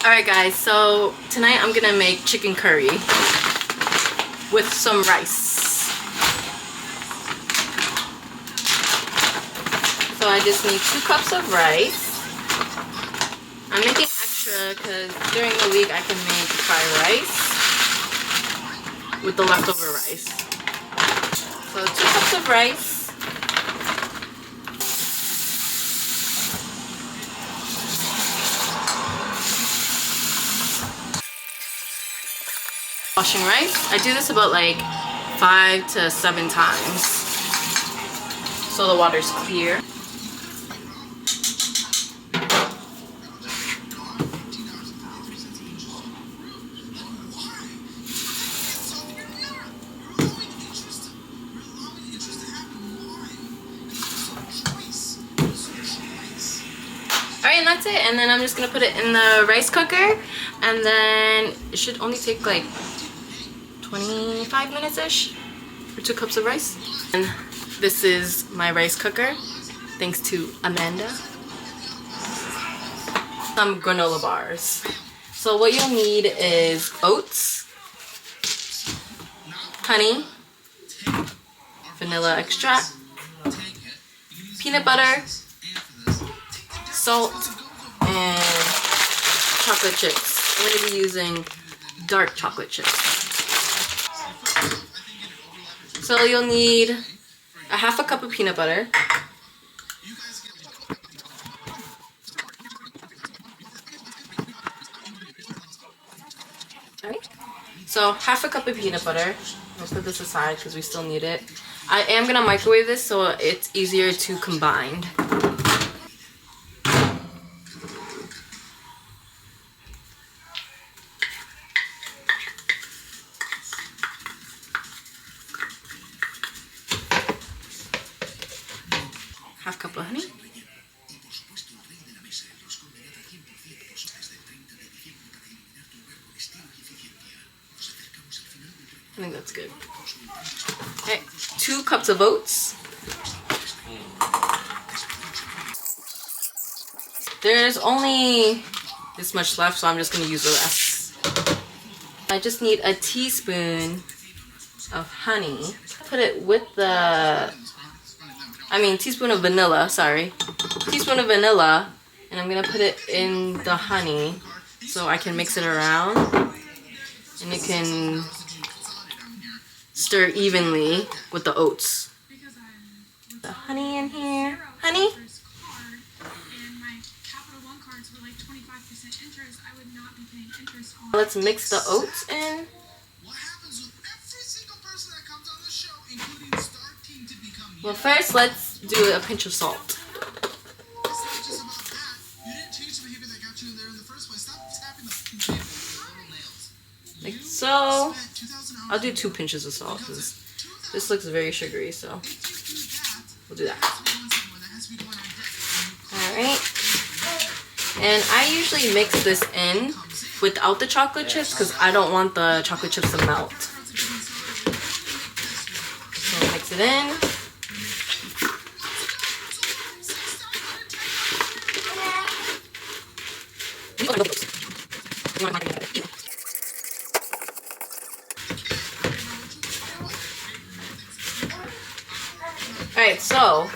Alright guys, so tonight I'm gonna make chicken curry with some rice. So I just need 2 cups of rice. I'm making extra because during the week I can make fried rice with the leftover rice. So 2 cups of rice. Washing rice. I do this about like 5 to 7 times so the water's clear. Alright, and that's it. And then I'm just gonna put it in the rice cooker, and then it should only take like 25 minutes-ish for 2 cups of rice. And this is my rice cooker, thanks to Amanda. Some granola bars. So what you'll need is oats, honey, vanilla extract, peanut butter, salt, and chocolate chips. I'm going to be using dark chocolate chips. So you'll need a half a cup of peanut butter, alright, so half a cup of peanut butter. I'll put this aside because we still need it. I am going to microwave this so it's easier to combine. Half cup of honey. I think that's good. Okay, 2 cups of oats. There's only this much left, so I'm just going to use the rest. I just need a teaspoon of honey. Put it with the... teaspoon of vanilla, sorry. Teaspoon of vanilla, and I'm gonna put it in the honey so I can mix it around, and it can stir evenly with the oats. The honey in here. Honey? Let's mix the oats in. Well, first, let's do a pinch of salt. Like so. I'll do 2 pinches of salt because this looks very sugary, so we'll do that. Alright. And I usually mix this in without the chocolate chips because I don't want the chocolate chips to melt. So mix it in. Alright, so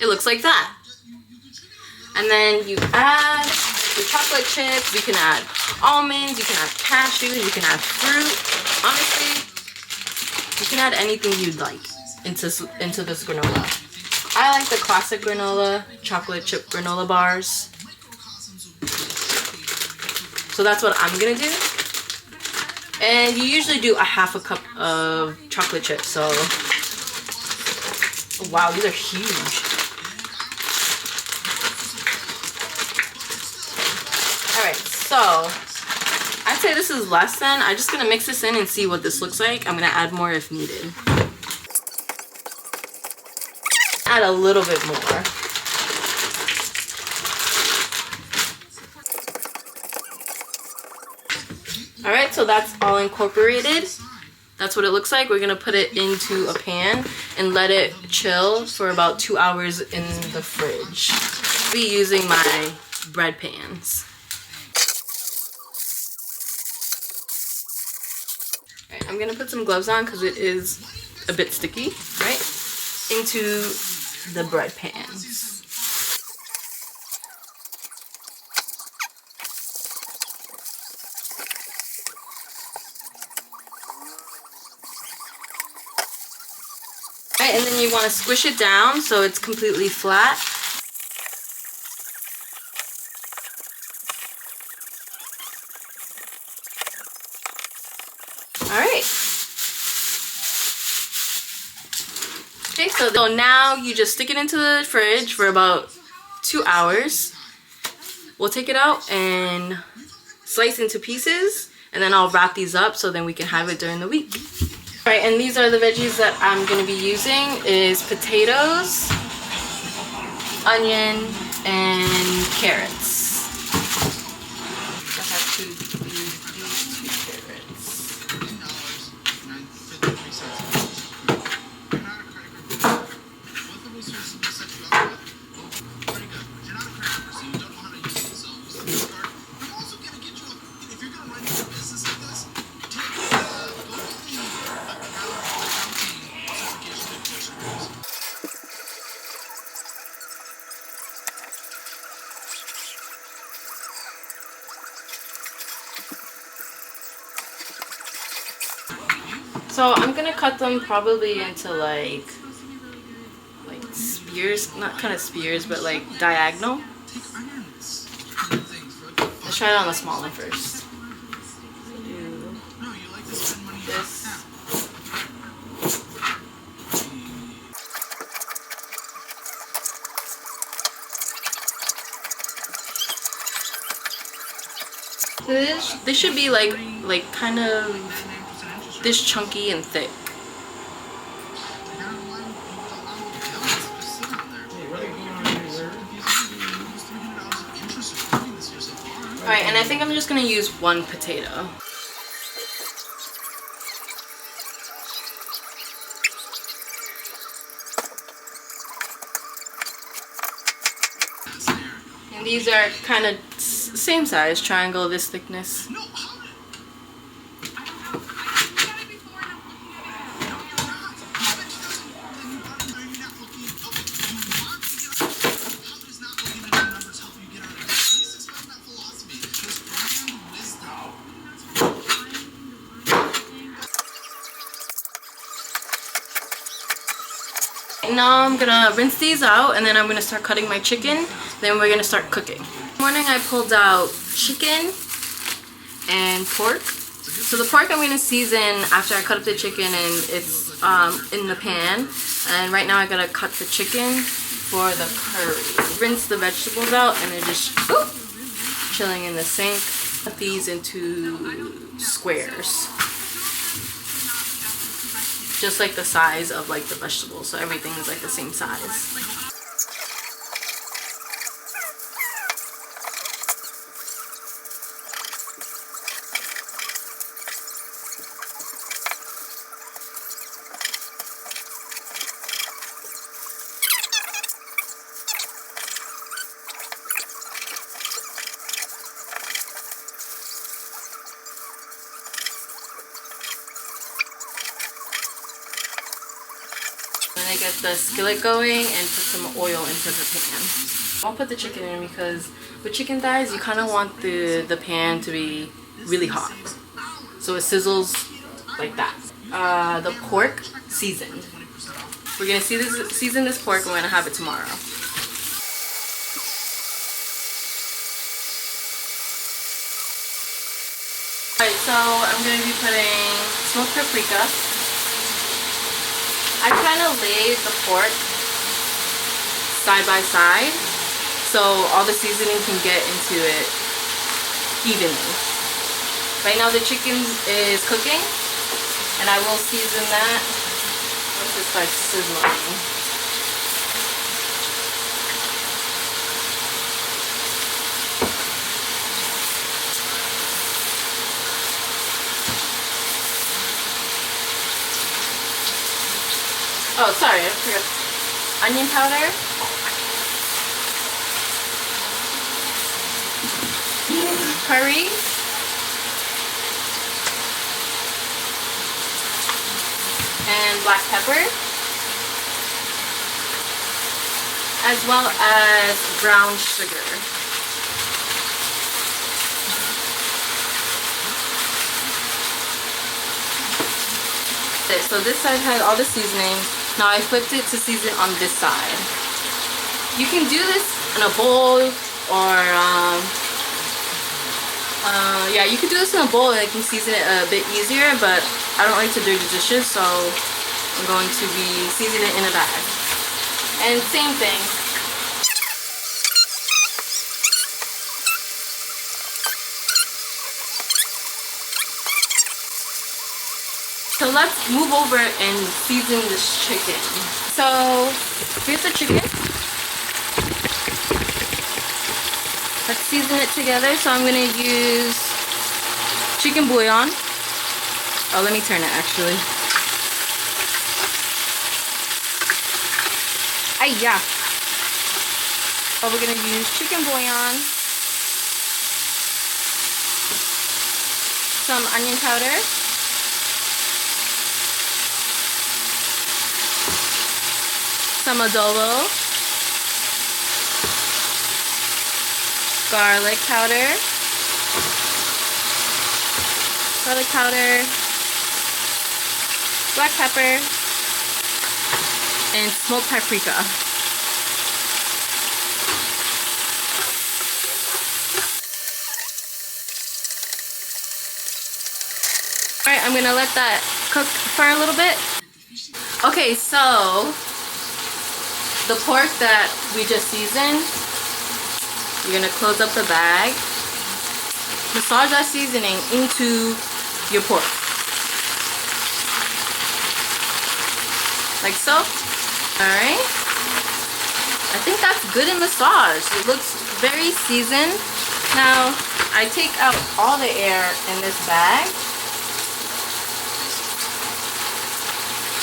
it looks like that. And then you add the chocolate chips. You can add almonds, you can add cashews, you can add fruit. Honestly, you can add anything you'd like into this granola. I like the classic granola, chocolate chip granola bars. So that's what I'm gonna do. And you usually do a half a cup of chocolate chips, so oh, wow, these are huge. Alright, so I'd say this is less than. I'm just gonna mix this in and see what this looks like. I'm gonna add more if needed. Add a little bit more. Alright, so that's all incorporated. That's what it looks like. We're going to put it into a pan and let it chill for about 2 hours in the fridge. I'll be using my bread pans. Alright, I'm gonna put some gloves on because it is a bit sticky, right? Into the bread pans. Alright, and then you want to squish it down so it's completely flat. Alright. Okay, so now you just stick it into the fridge for about 2 hours. We'll take it out and slice into pieces, and then I'll wrap these up so then we can have it during the week. Alright, and these are the veggies that I'm going to be using is potatoes, onion, and carrots. I have to use these 2 carrots. So I'm gonna cut them probably into like spears, not kind of spears, but like diagonal. Let's try it on the small one first. Do this. So this should be like kind of this chunky and thick. Alright, and I think I'm just gonna use 1 potato. And these are kind of same size, triangle, this thickness. Now I'm gonna rinse these out and then I'm gonna start cutting my chicken. Then we're gonna start cooking. This morning I pulled out chicken and pork. So the pork I'm gonna season after I cut up the chicken and it's in the pan. And right now I gotta cut the chicken for the curry. Rinse the vegetables out and they're just chilling in the sink. Cut these into squares. Just like the size of like the vegetables, so everything is like the same size. And I get the skillet going and put some oil into the pan. I'll put the chicken in because with chicken thighs you kind of want the pan to be really hot. So it sizzles like that. The pork seasoned. We're going to season this pork and we're going to have it tomorrow. Alright, so I'm going to be putting smoked paprika. I kind of laid the pork side by side so all the seasoning can get into it evenly. Right now the chicken is cooking and I will season that once it starts sizzling. Oh, sorry, I forgot. Onion powder. Curry. and black pepper, as well as brown sugar. So this side had all the seasoning. Now I flipped it to season on this side. You can do this in a bowl, or yeah, you could do this in a bowl and I can season it a bit easier, but I don't like to dirty dishes, so I'm going to be seasoning it in a bag. And same thing. So let's move over and season this chicken. So here's the chicken. Let's season it together. So I'm gonna use chicken bouillon. Oh, let me turn it actually. Yeah. So we're gonna use chicken bouillon, some onion powder, some adobo, garlic powder, black pepper, and smoked paprika. Alright, I'm gonna let that cook for a little bit. Okay, so the pork that we just seasoned, you're gonna close up the bag, massage that seasoning into your pork. Like so. Alright. I think that's good and massaged. It looks very seasoned. Now, I take out all the air in this bag.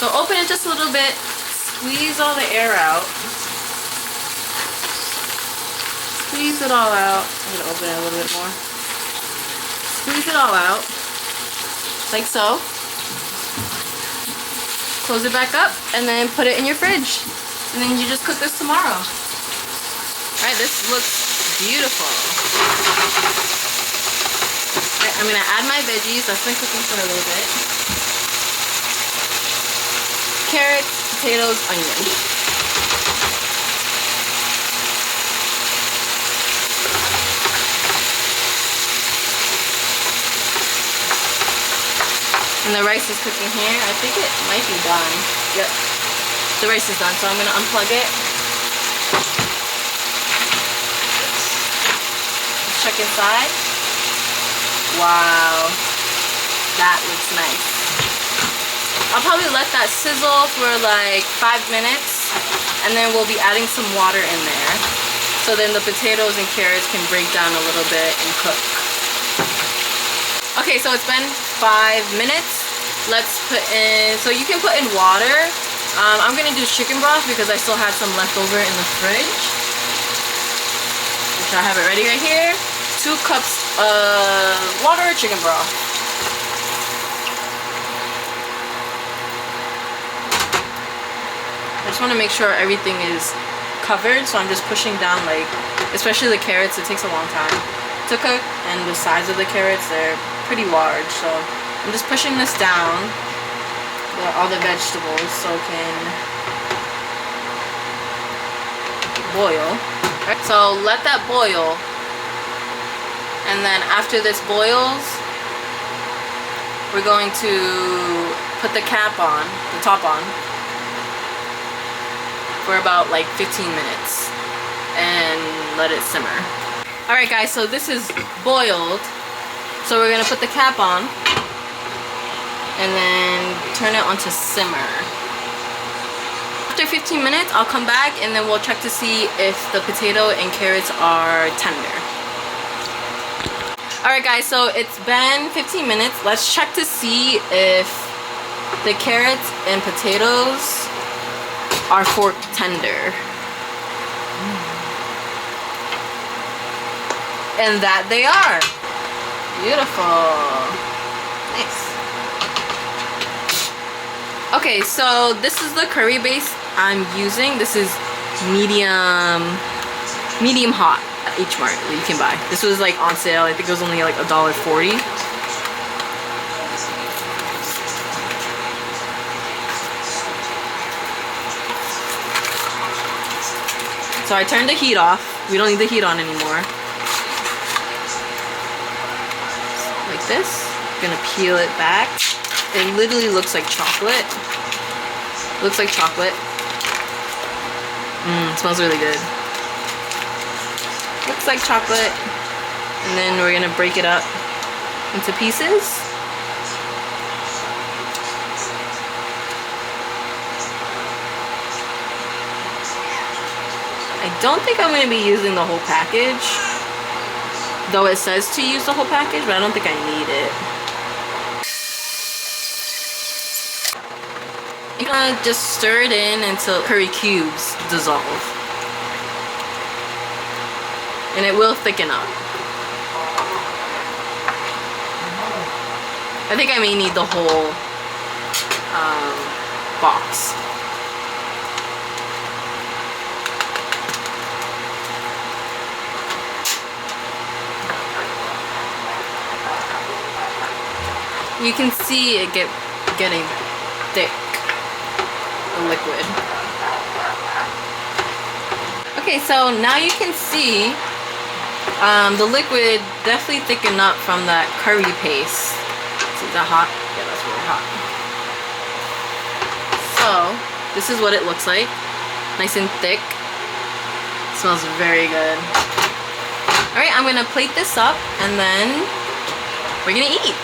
So open it just a little bit. Squeeze all the air out. Squeeze it all out. I'm going to open it a little bit more. Squeeze it all out. Like so. Close it back up and then put it in your fridge. And then you just cook this tomorrow. Alright, this looks beautiful. Alright, I'm going to add my veggies. That's been cooking for a little bit. Carrots, potatoes, onion. And the rice is cooking here. I think it might be done. Yep. The rice is done, so I'm going to unplug it. Let's check inside. Wow. That looks nice. I'll probably let that sizzle for like 5 minutes, and then we'll be adding some water in there. So then the potatoes and carrots can break down a little bit and cook. Okay, so it's been 5 minutes. Let's put in, so you can put in water. I'm gonna do chicken broth because I still had some left over in the fridge. Which I have it ready right here. 2 cups of water, chicken broth. I just want to make sure everything is covered, so I'm just pushing down, like, especially the carrots, it takes a long time to cook, and the size of the carrots, they're pretty large, so I'm just pushing this down, all the vegetables, so it can boil. Right, so let that boil, and then after this boils, we're going to put the cap on, the top on, for about like 15 minutes and let it simmer. Alright guys, so this is boiled. So we're gonna put the cap on and then turn it on to simmer. After 15 minutes, I'll come back and then we'll check to see if the potato and carrots are tender. Alright guys, so it's been 15 minutes. Let's check to see if the carrots and potatoes are fork tender. And that they are. Beautiful. Nice. Okay, so this is the curry base I'm using. This is medium hot at H Mart that you can buy. This was like on sale. I think it was only like $1.40. So I turned the heat off. We don't need the heat on anymore. Like this. I'm gonna peel it back. It literally looks like chocolate. Looks like chocolate. It smells really good. Looks like chocolate. And then we're gonna break it up into pieces. I don't think I'm gonna be using the whole package. Though it says to use the whole package, but I don't think I need it. You're gonna just stir it in until curry cubes dissolve. And it will thicken up. I think I may need the whole box. You can see it getting thick, the liquid. Okay, so now you can see the liquid definitely thickened up from that curry paste. Is that hot? Yeah, that's really hot. So, this is what it looks like. Nice and thick. Smells very good. Alright, I'm gonna plate this up and then we're gonna eat.